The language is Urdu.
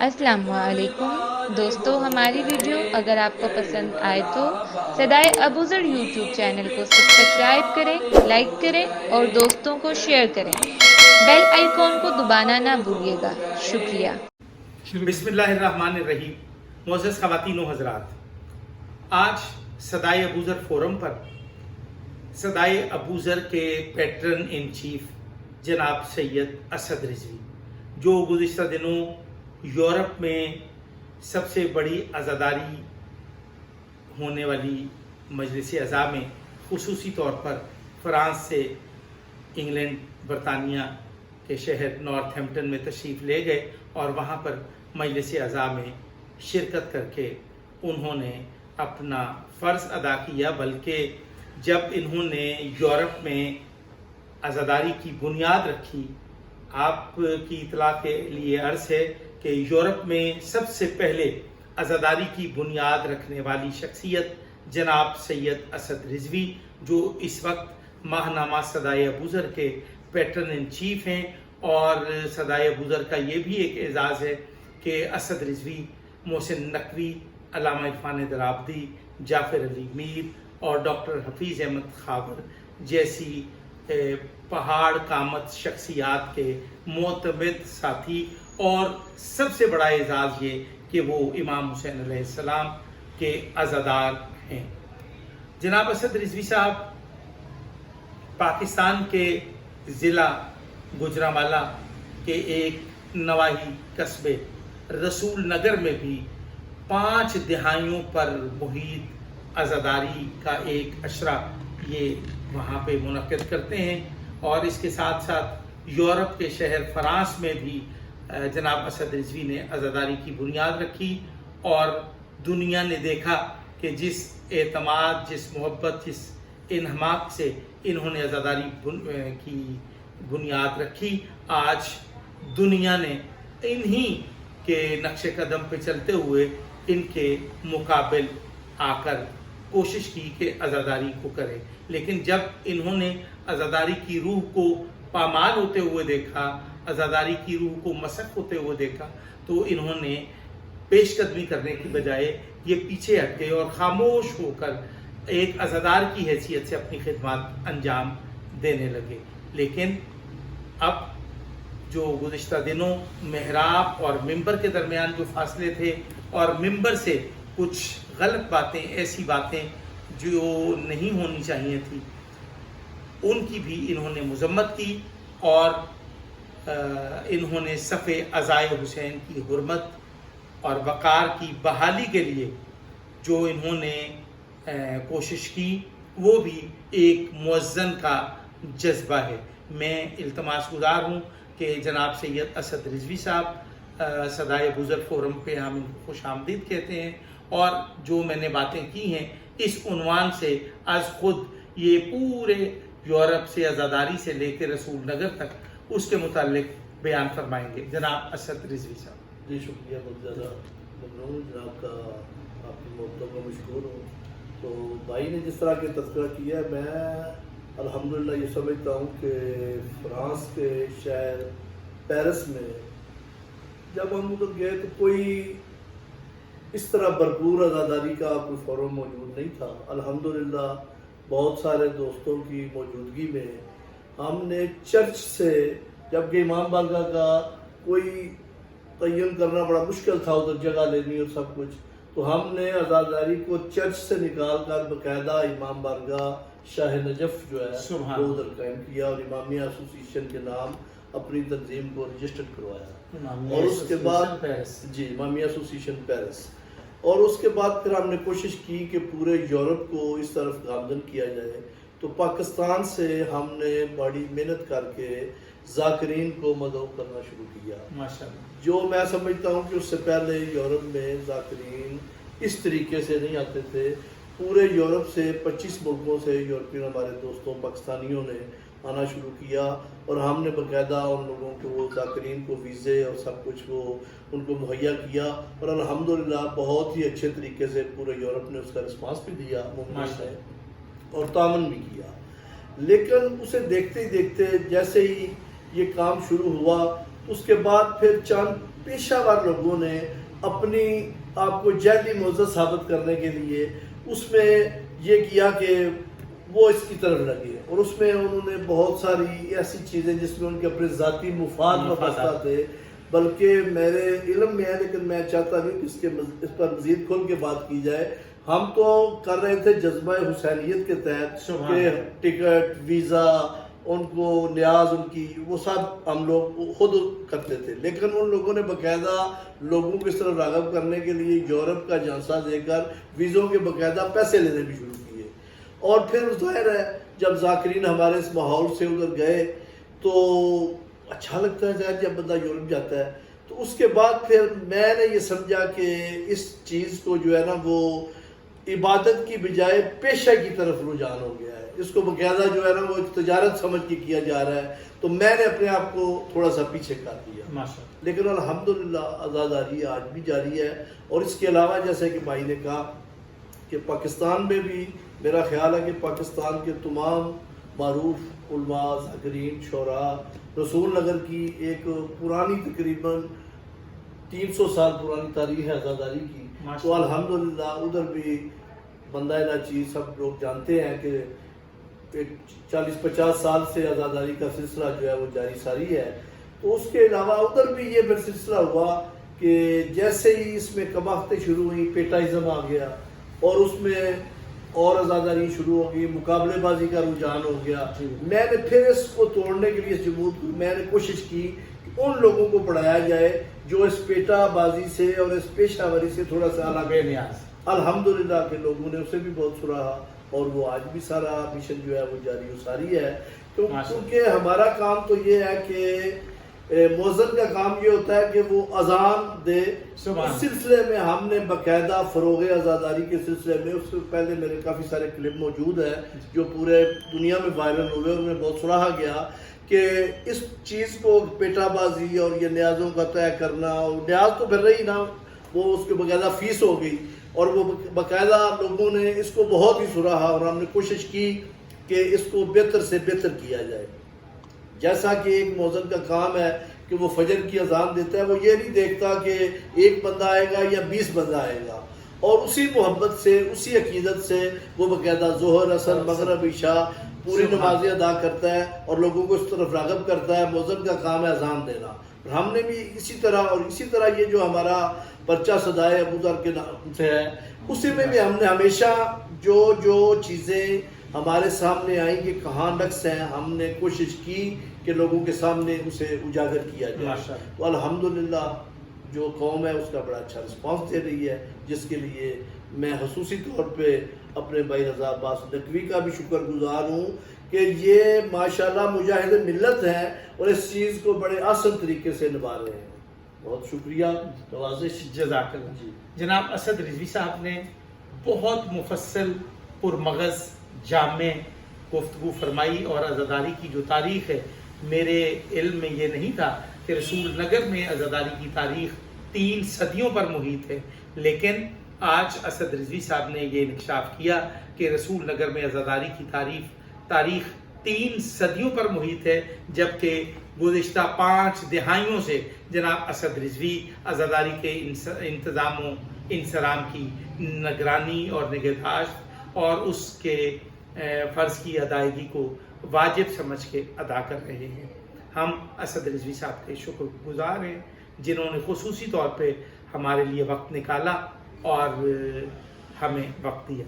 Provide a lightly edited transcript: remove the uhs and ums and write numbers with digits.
السلام علیکم دوستو، ہماری ویڈیو اگر آپ کو پسند آئے تو صدائے ابوذر یوٹیوب چینل کو سبسکرائب کریں، لائک کریں اور دوستوں کو شیئر کریں۔ بیل آئیکن کو دبانا نہ بھولیے گا۔ شکریہ۔ بسم اللہ الرحمن الرحیم۔ معزز خواتین و حضرات، آج صدائے ابوذر فورم پر صدائے ابوذر کے پیٹرن ان چیف جناب سید اسد رضوی، جو گزشتہ دنوں یورپ میں سب سے بڑی عزاداری ہونے والی مجلس اعضاء میں خصوصی طور پر فرانس سے انگلینڈ برطانیہ کے شہر نارتھ ہیمپٹن میں تشریف لے گئے اور وہاں پر مجلس اعضاء میں شرکت کر کے انہوں نے اپنا فرض ادا کیا، بلکہ جب انہوں نے یورپ میں عزاداری کی بنیاد رکھی، آپ کی اطلاع کے لیے عرض ہے کہ یورپ میں سب سے پہلے عزاداری کی بنیاد رکھنے والی شخصیت جناب سید اسد رضوی، جو اس وقت ماہنامہ صدائے ابوذر کے پیٹرن ان چیف ہیں، اور صدائے ابوذر کا یہ بھی ایک اعزاز ہے کہ اسد رضوی، محسن نقوی، علامہ عرفان درابدی، جعفر علی میر اور ڈاکٹر حفیظ احمد خاور جیسی پہاڑ قامت شخصیات کے معتمد ساتھی، اور سب سے بڑا اعزاز یہ کہ وہ امام حسین علیہ السلام کے عزادار ہیں۔ جناب اسد رضوی صاحب پاکستان کے ضلع گوجرانوالہ کے ایک نواحی قصبے رسول نگر میں بھی 5 دہائیوں پر محیط عزاداری کا ایک عشرہ یہ وہاں پہ منعقد کرتے ہیں، اور اس کے ساتھ ساتھ یورپ کے شہر فرانس میں بھی جناب اسد رضوی نے عزاداری کی بنیاد رکھی، اور دنیا نے دیکھا کہ جس اعتماد، جس محبت، جس انہماک سے انہوں نے عزاداری کی بنیاد رکھی، آج دنیا نے انہی کے نقش قدم پہ چلتے ہوئے ان کے مقابل آ کر کوشش کی کہ عزاداری کو کرے۔ لیکن جب انہوں نے عزاداری کی روح کو پامال ہوتے ہوئے دیکھا، عزاداری کی روح کو مسخ ہوتے ہوئے دیکھا، تو انہوں نے پیش قدمی کرنے کی بجائے یہ پیچھے ہٹ گئے اور خاموش ہو کر ایک عزادار کی حیثیت سے اپنی خدمات انجام دینے لگے۔ لیکن اب جو گزشتہ دنوں محراب اور ممبر کے درمیان جو فاصلے تھے، اور ممبر سے کچھ غلط باتیں، ایسی باتیں جو نہیں ہونی چاہیے تھی، ان کی بھی انہوں نے مذمت کی، اور انہوں نے صف عزائے حسین کی حرمت اور وقار کی بحالی کے لیے جو انہوں نے کوشش کی، وہ بھی ایک موزن کا جذبہ ہے۔ میں التماس گزار ہوں کہ جناب سید اسد رضوی صاحب صدائے ابوذر فورم پہ ہم ان کو خوش آمدید کہتے ہیں، اور جو میں نے باتیں کی ہیں اس عنوان سے از خود یہ پورے یورپ سے عزاداری سے لے کے رسول نگر تک اس کے متعلق بیان فرمائیں گے۔ جناب اسد رضوی صاحب۔ جی شکریہ، بہت زیادہ ممنون جناب کا، آپ کی محبتوں کا مشکور ہوں۔ تو بھائی نے جس طرح کے تذکرہ کیا ہے، میں الحمدللہ یہ سمجھتا ہوں کہ فرانس کے شہر پیرس میں جب ہم ادھر گئے تو کوئی اس طرح بھرپور عزاداری کا کوئی فورم موجود نہیں تھا۔ الحمدللہ بہت سارے دوستوں کی موجودگی میں ہم نے چرچ سے، جبکہ امام بارگاہ کا کوئی تعین کرنا بڑا مشکل تھا، ادھر جگہ لینی اور سب کچھ، تو ہم نے عزاداری کو چرچ سے نکال کر باقاعدہ امام بارگاہ شاہ نجف جو ہے وہ ادھر قائم کیا، اور امامیہ ایسوسی کے نام اپنی تنظیم کو رجسٹر کروایا، اور اس کے بعد جی امامیہ ایسوسی پیرس، اور اس کے بعد پھر ہم نے کوشش کی کہ پورے یورپ کو اس طرف گامزن کیا جائے۔ تو پاکستان سے ہم نے بڑی محنت کر کے ذاکرین کو مدعو کرنا شروع کیا، جو میں سمجھتا ہوں کہ اس سے پہلے یورپ میں ذاکرین اس طریقے سے نہیں آتے تھے۔ پورے یورپ سے 25 ملکوں سے یورپین ہمارے دوستوں پاکستانیوں نے آنا شروع کیا، اور ہم نے باقاعدہ ان لوگوں کو، وہ ذاکرین کو ویزے اور سب کچھ وہ ان کو مہیا کیا، اور الحمدللہ بہت ہی اچھے طریقے سے پورے یورپ نے اس کا رسپانس بھی دیا، مومنٹ ہے، اور تعاون بھی کیا۔ لیکن اسے دیکھتے ہی دیکھتے جیسے ہی یہ کام شروع ہوا، اس کے بعد پھر چند پیشہ ور لوگوں نے اپنی آپ کو جعلی معزز ثابت کرنے کے لیے اس میں یہ کیا کہ وہ اس کی طرف لگے، اور اس میں انہوں نے بہت ساری ایسی چیزیں جس میں ان کے اپنے ذاتی مفاد وابستہ تھے، بلکہ میرے علم میں ہے لیکن میں چاہتا نہیں کہ اس پر مزید کھل کے بات کی جائے۔ ہم تو کر رہے تھے جذبہ حسینیت کے تحت کہ ٹکٹ، ویزا، ان کو نیاز، ان کی وہ سب ہم لوگ خود کرتے تھے، لیکن ان لوگوں نے باقاعدہ لوگوں کو اس طرح راغب کرنے کے لیے یورپ کا جھانسا دے کر ویزوں کے باقاعدہ پیسے لینے بھی شروع کیے۔ اور پھر ظاہر ہے جب ذاکرین ہمارے اس ماحول سے ادھر گئے تو اچھا لگتا ہے ظاہر جب بندہ یورپ جاتا ہے، تو اس کے بعد پھر میں نے یہ سمجھا کہ اس چیز کو جو ہے نا وہ عبادت کی بجائے پیشہ کی طرف رجحان ہو گیا ہے، اس کو باقاعدہ جو ہے نا وہ ایک تجارت سمجھ کے کیا جا رہا ہے، تو میں نے اپنے آپ کو تھوڑا سا پیچھے کر دیا۔ لیکن الحمدللہ عزاداری آج بھی جاری ہے، اور اس کے علاوہ جیسے کہ بھائی نے کہا کہ پاکستان میں بھی میرا خیال ہے کہ پاکستان کے تمام معروف علماء، ذاکرین، شعراء رسول نگر کی ایک پرانی تقریباً 300 سال پرانی تاریخ ہے عزاداری کی، تو الحمدللہ ادھر بھی بندہ ناچیز سب لوگ جانتے ہیں کہ 40-50 سال سے عزاداری کا سلسلہ جو ہے وہ جاری ساری ہے۔ تو اس کے علاوہ ادھر بھی یہ پھر سلسلہ ہوا کہ جیسے ہی اس میں کماختیں شروع ہوئی، پیٹائزم آ گیا، اور اس میں اور عزاداری شروع ہو گئی، مقابلے بازی کا رجحان ہو گیا۔ میں نے پھر اس کو توڑنے کے لیے اس جمود کو میں نے کوشش کی کہ ان لوگوں کو پڑھایا جائے جو اس پیٹا بازی سے اور اس پیشہ وری سے تھوڑا سا الگ بے نیاز۔ الحمدللہ کہ لوگوں نے اسے بھی بہت سراہا، اور وہ آج بھی سارا مشن جو ہے وہ جاری و ساری ہے، کیونکہ ہمارا کام تو یہ ہے کہ مؤذن کا کام یہ ہوتا ہے کہ وہ اذان دے۔ اس سلسلے میں ہم نے باقاعدہ فروغ عزاداری کے سلسلے میں، اس سے پہلے میرے کافی سارے کلپ موجود ہیں جو پورے دنیا میں وائرل ہوئے، اور انہیں بہت سراہا گیا کہ اس چیز کو پیٹا بازی اور یہ نیازوں کا طے کرنا، اور نیاز تو پھر رہی نا، وہ اس کے باقاعدہ فیس ہو گئی، اور وہ باقاعدہ لوگوں نے اس کو بہت ہی سراہا، اور ہم نے کوشش کی کہ اس کو بہتر سے بہتر کیا جائے۔ جیسا کہ ایک مؤذن کا کام ہے کہ وہ فجر کی اذان دیتا ہے، وہ یہ نہیں دیکھتا کہ ایک بندہ آئے گا یا 20 بندہ آئے گا، اور اسی محبت سے، اسی عقیدت سے وہ باقاعدہ ظہر، عصر، مغرب، عشاء پوری نمازیں ادا کرتا ہے اور لوگوں کو اس طرف راغب کرتا ہے۔ مؤذن کا کام ہے اذان دینا، اور ہم نے بھی اسی طرح یہ جو ہمارا پرچہ صدائے ابو ذر کے نام سے ہے، اسی میں بھی ہم نے ہمیشہ جو چیزیں ہمارے سامنے آئیں کہ کہاں نقص ہیں، ہم نے کوشش کی کہ لوگوں کے سامنے اسے اجاگر کیا جائے۔ تو الحمدللہ جو قوم ہے اس کا بڑا اچھا رسپانس دے رہی ہے، جس کے لیے میں خصوصی طور پہ اپنے بھائی رضا عباس نقوی کا بھی شکر گزار ہوں کہ یہ ماشاءاللہ مجاہد ملت ہیں اور اس چیز کو بڑے آسان طریقے سے نبھا رہے ہیں۔ بہت شکریہ، نوازش۔ جزاک اللہ۔ جناب اسد رضوی صاحب نے بہت مفصل، پرمغز، جامع گفتگو فرمائی، اور عزاداری کی جو تاریخ ہے، میرے علم میں یہ نہیں تھا کہ رسول نگر میں عزاداری کی تاریخ 3 صدیوں پر محیط ہے، لیکن آج اسد رضوی صاحب نے یہ انکشاف کیا کہ رسول نگر میں عزاداری کی تاریخ 3 صدیوں پر محیط ہے، جبکہ گزشتہ 5 دہائیوں سے جناب اسد رضوی عزاداری کے انتظام و انصرام کی نگرانی اور نگہداشت اور اس کے فرض کی ادائیگی کو واجب سمجھ کے ادا کر رہے ہیں۔ ہم اسد رضوی صاحب کے شکر گزار ہیں جنہوں نے خصوصی طور پہ ہمارے لیے وقت نکالا اور ہمیں وقت دیا۔